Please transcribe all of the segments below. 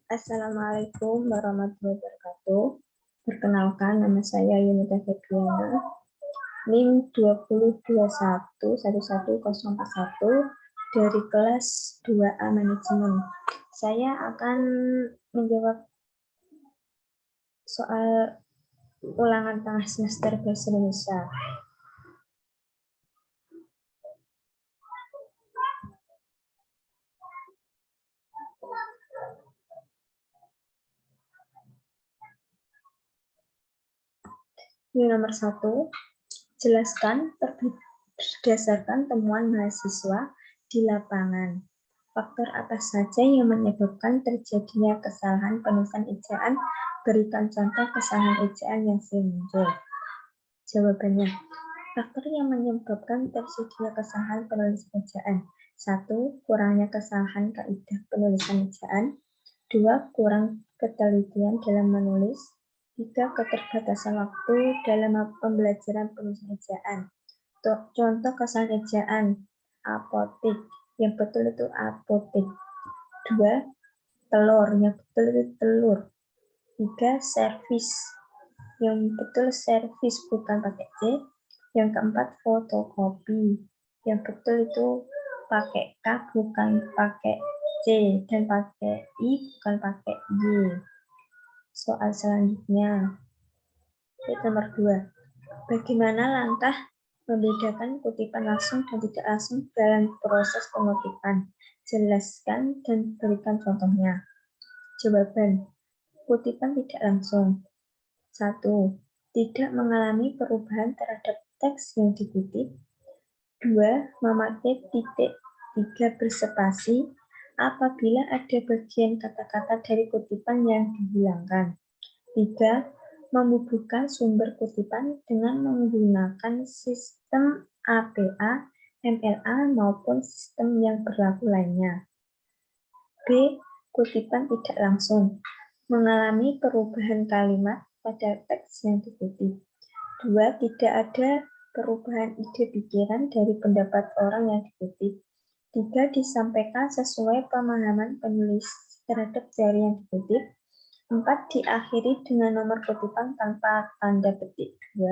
Assalamualaikum warahmatullahi wabarakatuh. Perkenalkan, nama saya Yunita Febriana, NIM 2021111041 dari kelas 2A Manajemen. Saya akan menjawab soal ulangan tengah semester Bahasa Indonesia. Ini nomor 1, jelaskan berdasarkan temuan mahasiswa di lapangan. Faktor apa saja yang menyebabkan terjadinya kesalahan penulisan ejaan? Berikan contoh kesalahan ejaan yang sering muncul. Jawabannya, faktor yang menyebabkan terjadinya kesalahan penulisan ejaan. 1. Kurangnya kesalahan kaidah penulisan ejaan. 2. Kurang ketelitian dalam menulis. 3. Keterbatasan waktu dalam pembelajaran penulisan ejaan. Contoh kesalahan ejaan, apotik. Yang betul itu apotik. 2. Telur. Yang betul itu telur. 3. Servis. Yang betul servis, bukan pakai C. Yang keempat, fotokopi. Yang betul itu pakai K, bukan pakai C. Dan pakai I, bukan pakai Y. Soal selanjutnya. Nomor 2. Bagaimana langkah membedakan kutipan langsung dan tidak langsung dalam proses pengutipan? Jelaskan dan berikan contohnya. Jawaban, kutipan tidak langsung. 1. Tidak mengalami perubahan terhadap teks yang dikutip. 2. Memakai titik. 3. Berspasi apabila ada bagian kata-kata dari kutipan yang dihilangkan. 3. Membubuhkan sumber kutipan dengan menggunakan sistem APA, MLA, maupun sistem yang berlaku lainnya. B. Kutipan tidak langsung. Mengalami perubahan kalimat pada teks yang dikutip. 2. Tidak ada perubahan ide pikiran dari pendapat orang yang dikutip. 3. Disampaikan sesuai pemahaman penulis terhadap teori yang dikutip. 4. Diakhiri dengan nomor kutipan tanpa tanda petik 2.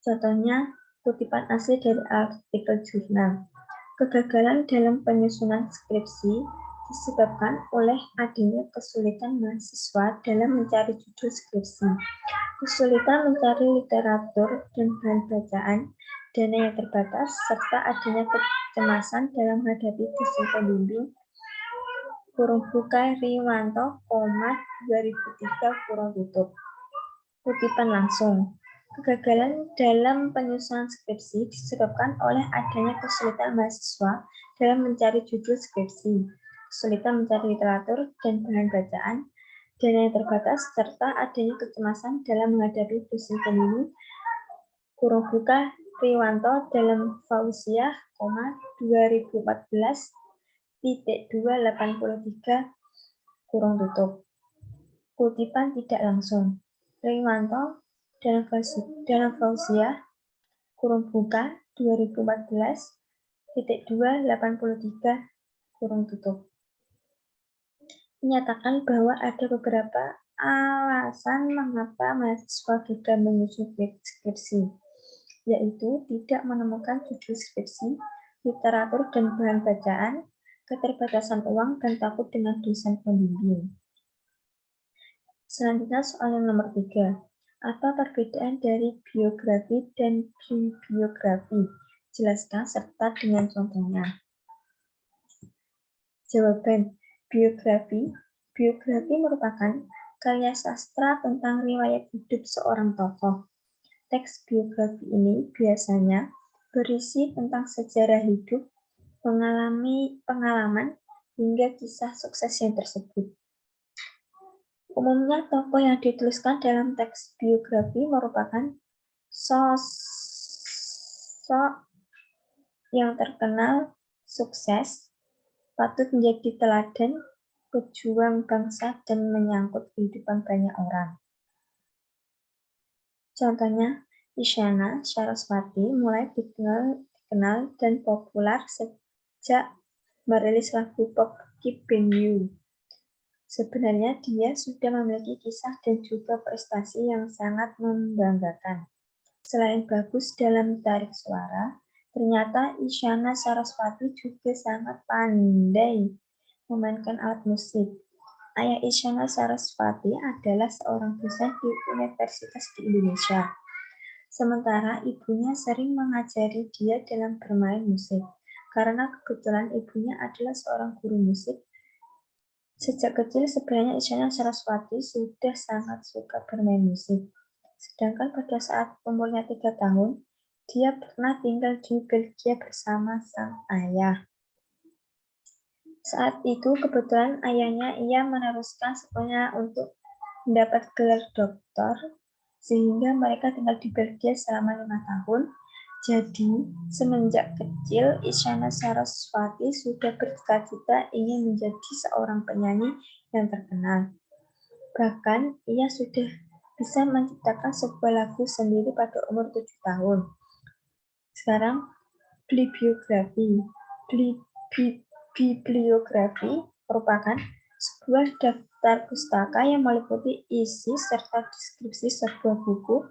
Contohnya, kutipan asli dari artikel jurnal. Kegagalan dalam penyusunan skripsi disebabkan oleh adanya kesulitan mahasiswa dalam mencari judul skripsi, kesulitan mencari literatur dan bahan bacaan, dana yang terbatas, serta adanya kecemasan dalam menghadapi dosen pembimbing. Kurung buka Riwanto, 2003, kurung tutup. Kutipan langsung. Kegagalan dalam penyusunan skripsi disebabkan oleh adanya kesulitan mahasiswa dalam mencari judul skripsi, kesulitan mencari literatur dan bahan bacaan, dana yang terbatas, serta adanya kecemasan dalam menghadapi dosen pembimbing. Kurung buka Riwanto dalam Fauziah, 2014. 283, kurung tutup. Kutipan tidak langsung. Riwanto dalam Fauziah, kurung buka 2014, 283, kurung tutup. Menyatakan bahwa ada beberapa alasan mengapa mahasiswa gagal menyusun skripsi, yaitu tidak menemukan judul skripsi, literatur dan bahan bacaan, keterbatasan uang, dan takut dengan dosen pembimbing. Selanjutnya soal yang nomor 3. Apa perbedaan dari biografi dan bibliografi? Jelaskan serta dengan contohnya. Jawaban, biografi. Biografi merupakan karya sastra tentang riwayat hidup seorang tokoh. Teks biografi ini biasanya berisi tentang sejarah hidup, pengalaman, hingga kisah sukses yang tersebut. Umumnya tokoh yang dituliskan dalam teks biografi merupakan sosok yang terkenal, sukses, patut menjadi teladan, pejuang bangsa, dan menyangkut kehidupan banyak orang. Contohnya, Isyana Sarasvati mulai dikenal dan populer sejak merilis lagu pop Keep Being You. Sebenarnya dia sudah memiliki kisah dan juga prestasi yang sangat membanggakan. Selain bagus dalam tarik suara, ternyata Isyana Sarasvati juga sangat pandai memainkan alat musik. Ayah Isyana Sarasvati adalah seorang dosen di universitas di Indonesia. Sementara ibunya sering mengajari dia dalam bermain musik. Karena kebetulan ibunya adalah seorang guru musik, sejak kecil sebenarnya Isyana Sarasvati sudah sangat suka bermain musik. Sedangkan pada saat umurnya 3 tahun, dia pernah tinggal di Belgia bersama sang ayah. Saat itu kebetulan ayahnya ia meneruskan sekolahnya untuk mendapat gelar doktor, sehingga mereka tinggal di Belgia selama 5 tahun. Jadi, semenjak kecil, Isyana Sarasvati sudah bercita-cita ingin menjadi seorang penyanyi yang terkenal. Bahkan, ia sudah bisa menciptakan sebuah lagu sendiri pada umur 7 tahun. Sekarang, bibliografi. Bibliografi merupakan sebuah daftar pustaka yang meliputi isi serta deskripsi sebuah buku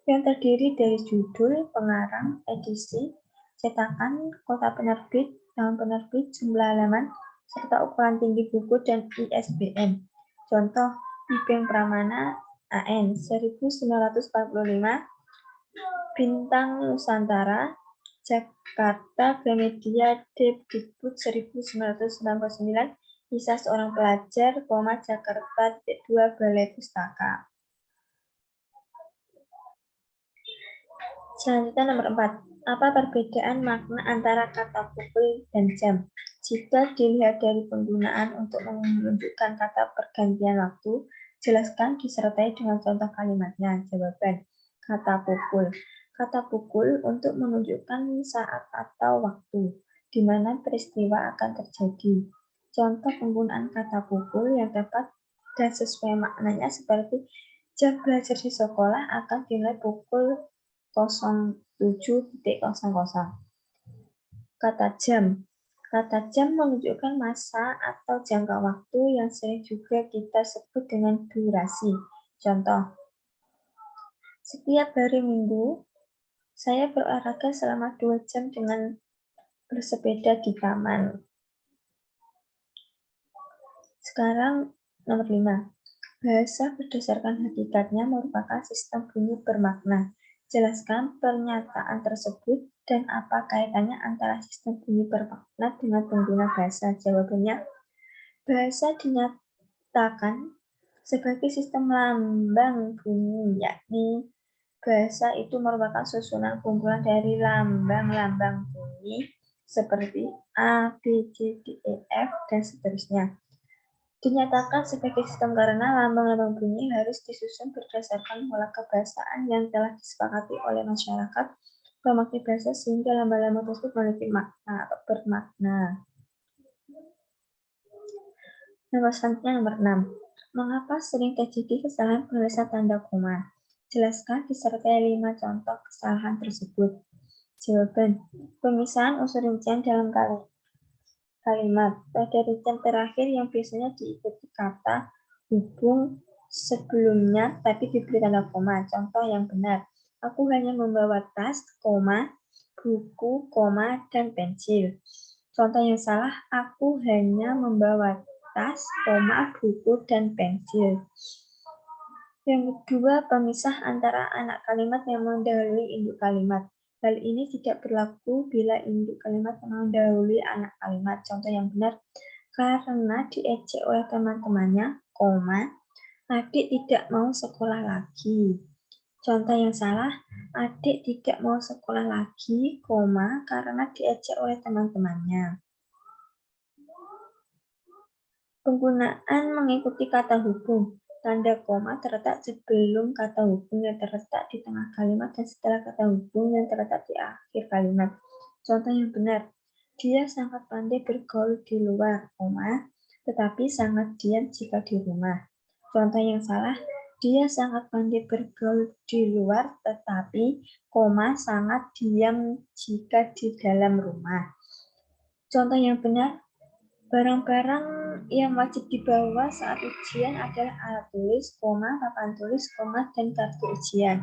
yang terdiri dari judul, pengarang, edisi, cetakan, kota penerbit, tahun penerbit, jumlah halaman, serta ukuran tinggi buku dan ISBN. Contoh, Ibeng Pramana AN 1945, Bintang Nusantara, Jakarta, Gramedia Dikbud 1999, Kisah Seorang Pelajar, Jakarta, 2 Balai Pustaka. Selanjutnya nomor 4. Apa perbedaan makna antara kata pukul dan jam? Jika dilihat dari penggunaan untuk menunjukkan kata pergantian waktu, jelaskan disertai dengan contoh kalimatnya. Jawaban, kata pukul. Kata pukul untuk menunjukkan saat atau waktu, di mana peristiwa akan terjadi. Contoh penggunaan kata pukul yang tepat dan sesuai maknanya seperti jam belajar di sekolah akan dimulai pukul 07.00. Kata jam. Kata jam menunjukkan masa atau jangka waktu yang sering juga kita sebut dengan durasi. Contoh, setiap hari Minggu, saya berolahraga selama 2 jam dengan bersepeda di taman. Sekarang nomor 5. Bahasa berdasarkan hakikatnya merupakan sistem bunyi bermakna. Jelaskan pernyataan tersebut dan apa kaitannya antara sistem bunyi bermakna dengan pengguna bahasa. Jawabannya, bahasa dinyatakan sebagai sistem lambang bunyi, yakni bahasa itu merupakan susunan kumpulan dari lambang-lambang bunyi seperti A, B, C, D, E, F, dan seterusnya. Dinyatakan sebagai sistem karena lambang-lambang bunyi harus disusun berdasarkan pola kebahasaan yang telah disepakati oleh masyarakat pemakai bahasa sehingga lambang-lambang tersebut memiliki makna atau bermakna. Nomor selanjutnya nomor 6. Mengapa sering terjadi kesalahan penulisan tanda koma? Jelaskan disertai 5 contoh kesalahan tersebut. Jawaban, pemisahan unsur rincian dalam kalimat. Pada rincian terakhir yang biasanya diikuti kata hubung sebelumnya tapi diberi tanda koma. Contoh yang benar, aku hanya membawa tas, koma, buku, koma, dan pensil. Contoh yang salah, aku hanya membawa tas, koma, buku, dan pensil. Yang kedua, pemisah antara anak kalimat yang mendahului induk kalimat. Hal ini tidak berlaku bila induk kalimat mendahului anak kalimat. Contoh yang benar, karena diejek oleh teman-temannya, koma, adik tidak mau sekolah lagi. Contoh yang salah, adik tidak mau sekolah lagi, koma, karena diejek oleh teman-temannya. Penggunaan mengikuti kata hubung. Tanda koma terletak sebelum kata hubung yang terletak di tengah kalimat dan setelah kata hubung yang terletak di akhir kalimat. Contoh yang benar, dia sangat pandai bergaul di luar, koma, tetapi sangat diam jika di rumah. Contoh yang salah, dia sangat pandai bergaul di luar, tetapi, koma, sangat diam jika di dalam rumah. Contoh yang benar, Barang-barang yang wajib dibawa saat ujian adalah alat tulis, papan tulis, dan kartu ujian.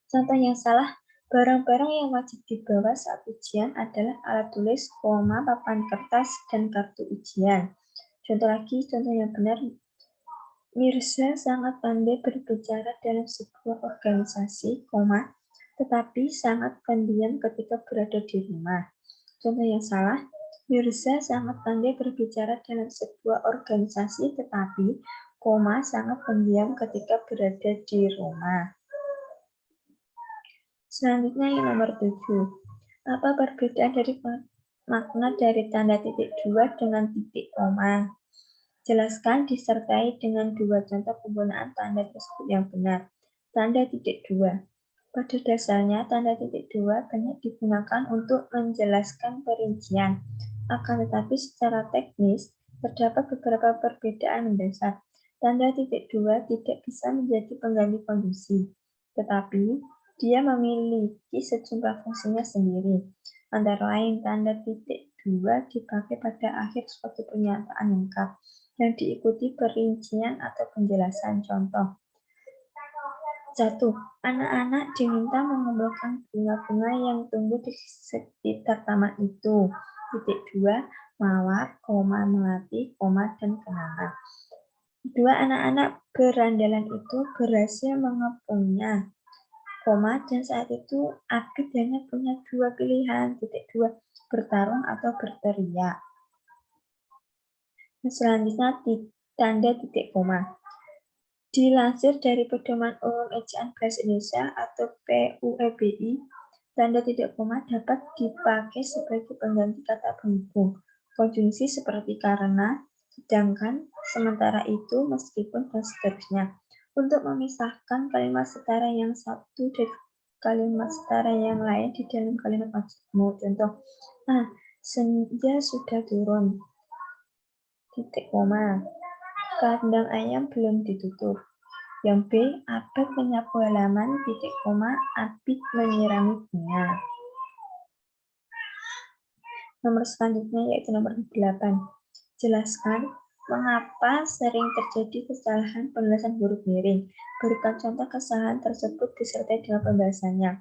Contoh yang salah, barang-barang yang wajib dibawa saat ujian adalah alat tulis, papan kertas, dan kartu ujian. Contoh lagi, contoh yang benar, Mirza sangat pandai berbicara dalam sebuah organisasi, tetapi sangat pendiam ketika berada di rumah. Contoh yang salah, Mirza sangat pandai berbicara dalam sebuah organisasi, tetapi, sangat pendiam ketika berada di rumah. Selanjutnya yang nomor 7. Apa perbedaan dari makna dari tanda titik 2 dengan titik koma? Jelaskan disertai dengan 2 contoh penggunaan tanda tersebut yang benar. Tanda titik 2. Pada dasarnya, tanda titik 2 banyak digunakan untuk menjelaskan perincian. Akan tetapi secara teknis, terdapat beberapa perbedaan mendasar. Tanda titik 2 tidak bisa menjadi pengganti kondisi, tetapi dia memiliki sejumlah fungsinya sendiri. Antara lain, tanda titik 2 dipakai pada akhir suatu pernyataan lengkap yang diikuti perincian atau penjelasan. Contoh. 1. Anak-anak diminta mengumpulkan bunga-bunga yang tumbuh di sekitar taman itu. Titik 2. Mawar, melati, dan kenanga. 2. Anak-anak berandalan itu berhasil mengepungnya. Dan saat itu Abid hanya punya 2 pilihan. Titik 2. Bertarung atau berteriak. Selanjutnya tanda titik koma. Dilansir dari Pedoman Umum Ejaan Bahasa Indonesia atau PUEBI, tanda titik koma dapat dipakai sebagai pengganti kata penghubung konjungsi seperti karena, sedangkan, sementara itu, meskipun, dan seterusnya. Untuk memisahkan kalimat setara yang satu dari kalimat setara yang lain di dalam kalimat majmuk. Contoh, senja sudah turun. Titik koma. Kandang ayam belum ditutup. Yang B, Abid menyapu halaman, titik koma, Abid menyirami bunga. Nomor selanjutnya yaitu nomor 8. Jelaskan mengapa sering terjadi kesalahan penulisan huruf miring. Berikan contoh kesalahan tersebut disertai dengan pembahasannya.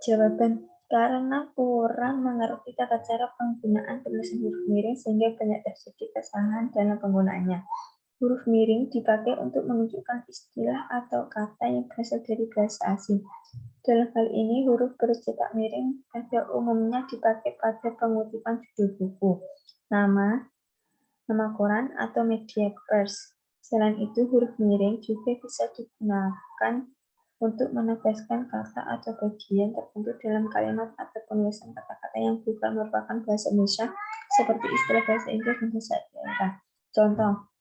Jawaban, karena kurang mengerti tata cara penggunaan penulisan huruf miring sehingga banyak terjadi kesalahan dalam penggunaannya. Huruf miring dipakai untuk menunjukkan istilah atau kata yang berasal dari bahasa asing. Dalam hal ini, huruf bercetak miring pada umumnya dipakai pada pengutipan judul buku, nama koran, atau media pers. Selain itu, huruf miring juga bisa digunakan untuk menegaskan kata atau bagian tertentu dalam kalimat atau penulisan kata-kata yang bukan merupakan bahasa Indonesia, seperti istilah bahasa Inggris dan bahasa daerah. Contoh,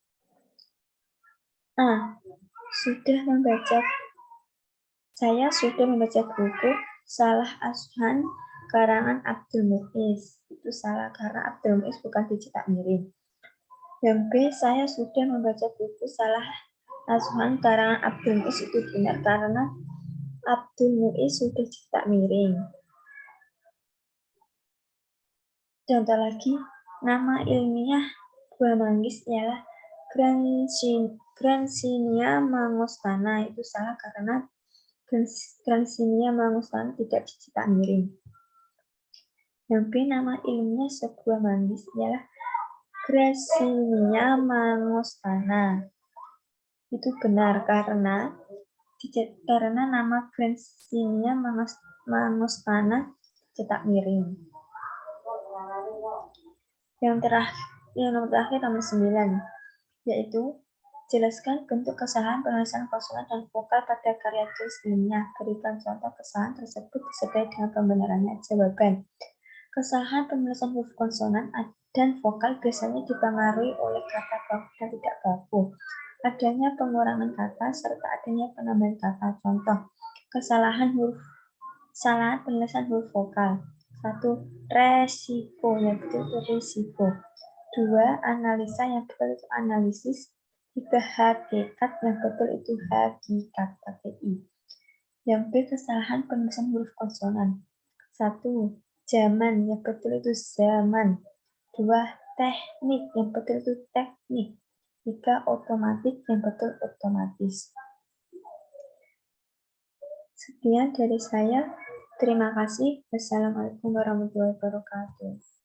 Saya sudah membaca buku Salah Asuhan karangan Abdul Muiz. Itu salah karena Abdul Muiz bukan dicetak miring. Yang B, saya sudah membaca buku Salah Asuhan karangan Abdul Muiz. Itu benar karena Abdul Muiz sudah dicetak miring. Contoh lagi, nama ilmiah buah manggis ialah Grancinia mangostana. Itu salah karena Grancinia mangostana tidak dicetak miring. Yang B, nama ilmiah sebuah manggis ialah Gracinia mangostana. Itu benar karena nama Gracinia mangostana dicetak miring. Yang nomor terakhir nomor 9, yaitu jelaskan bentuk kesalahan penulisan konsonan dan vokal pada karya tulis ilmiah. Berikan contoh kesalahan tersebut disertai dengan pembenarannya. Jawaban, kesalahan penulisan huruf konsonan dan vokal biasanya dipengaruhi oleh kata baku dan tidak baku, adanya pengurangan kata, serta adanya penambahan kata. Contoh, kesalahan penulisan huruf vokal. 1. Resiko, yang betul itu risiko. 2. Analisa, yang betul itu analisis. 3. Hakikat, yang betul itu hakikat, pakai I. Yang B, kesalahan penulisan huruf konsonan. 1. Zaman, yang betul itu zaman. 2. Teknik, yang betul itu teknik. 3. Otomatik, yang betul otomatis. Sekian dari saya. Terima kasih. Wassalamualaikum warahmatullahi wabarakatuh.